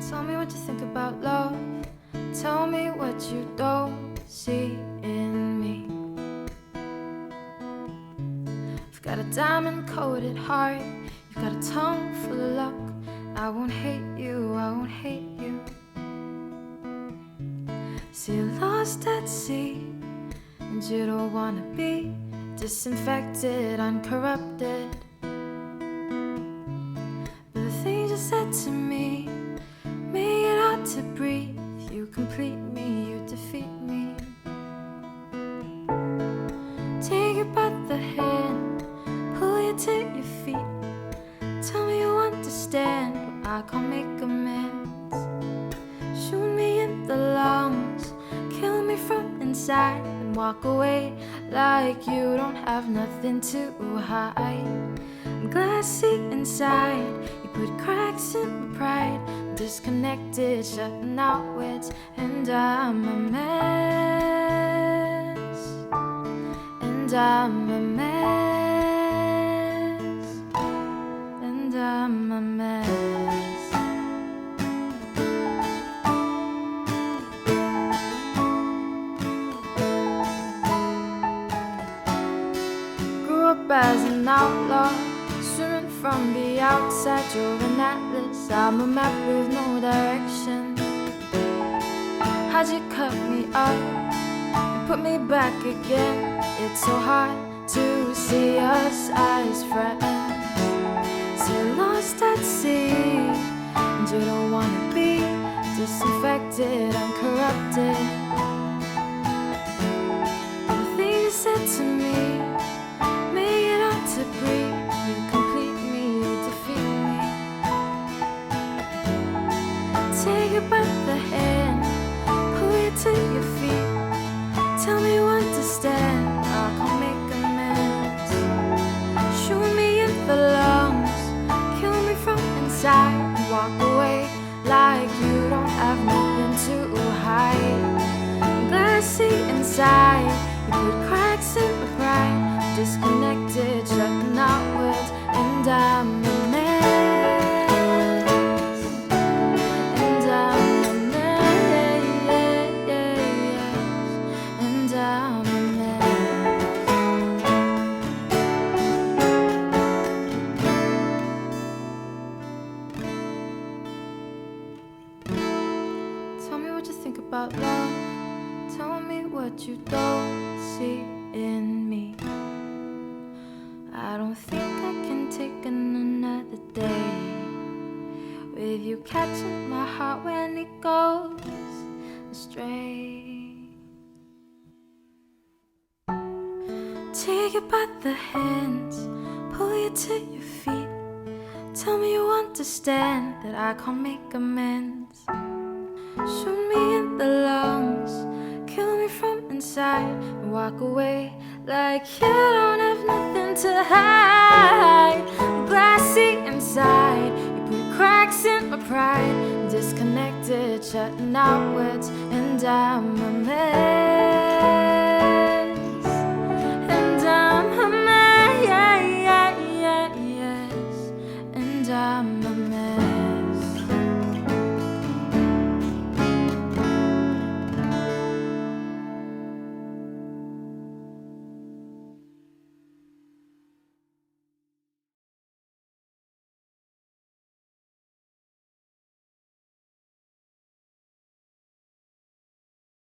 Tell me what you think about love. Tell me what you don't see in me. I've got a diamond-coated heart. You've got a tongue full of luck. I won't hate you, I won't hate you. See, you're lost at sea, and you don't wanna be disinfected, uncorrupted. But the things you said to me make it hard to breathe. You complete me, you defeat me. Take it by the hand, pull you to your feet. Tell me you understand what I can't make amends. Shoot me in the lungs, kill me from inside, and walk away like you don't have nothing to hide. I'm glassy inside, you put cracks in my pride. I'm disconnected, shutting out words, and I'm a mess. And I'm a mess. And I'm a mess. As an outlaw, swimming from the outside. You're an atlas, I'm a map with no direction. How'd you cut me up and put me back again? It's so hard to see us as friends. So you're lost at sea, and you don't wanna be disinfected, uncorrupted. The things you said to me to breathe, you complete me, you defeat me. Take it by the hand, pull you to your feet. Tell me you understand, I can't make amends. Shoot me in the lungs, kill me from inside, and walk away like you don't have nothing to hide. Glassy inside, you put cracks in my pride. Disconnected, shutting out words, and I'm a mess. And I'm a mess. And I'm a mess. Tell me what you think about love. Tell me what you don't see in me. I don't think I can take another day with you catching my heart when it goes astray. Take it by the hands, pull you to your feet. Tell me you understand that I can't make amends. Shoot me in the lungs, kill me from inside, and walk away like you don't have nothing to hide. I'm glassy inside, you put cracks in my pride. I'm disconnected, shutting out words, and I'm a mess.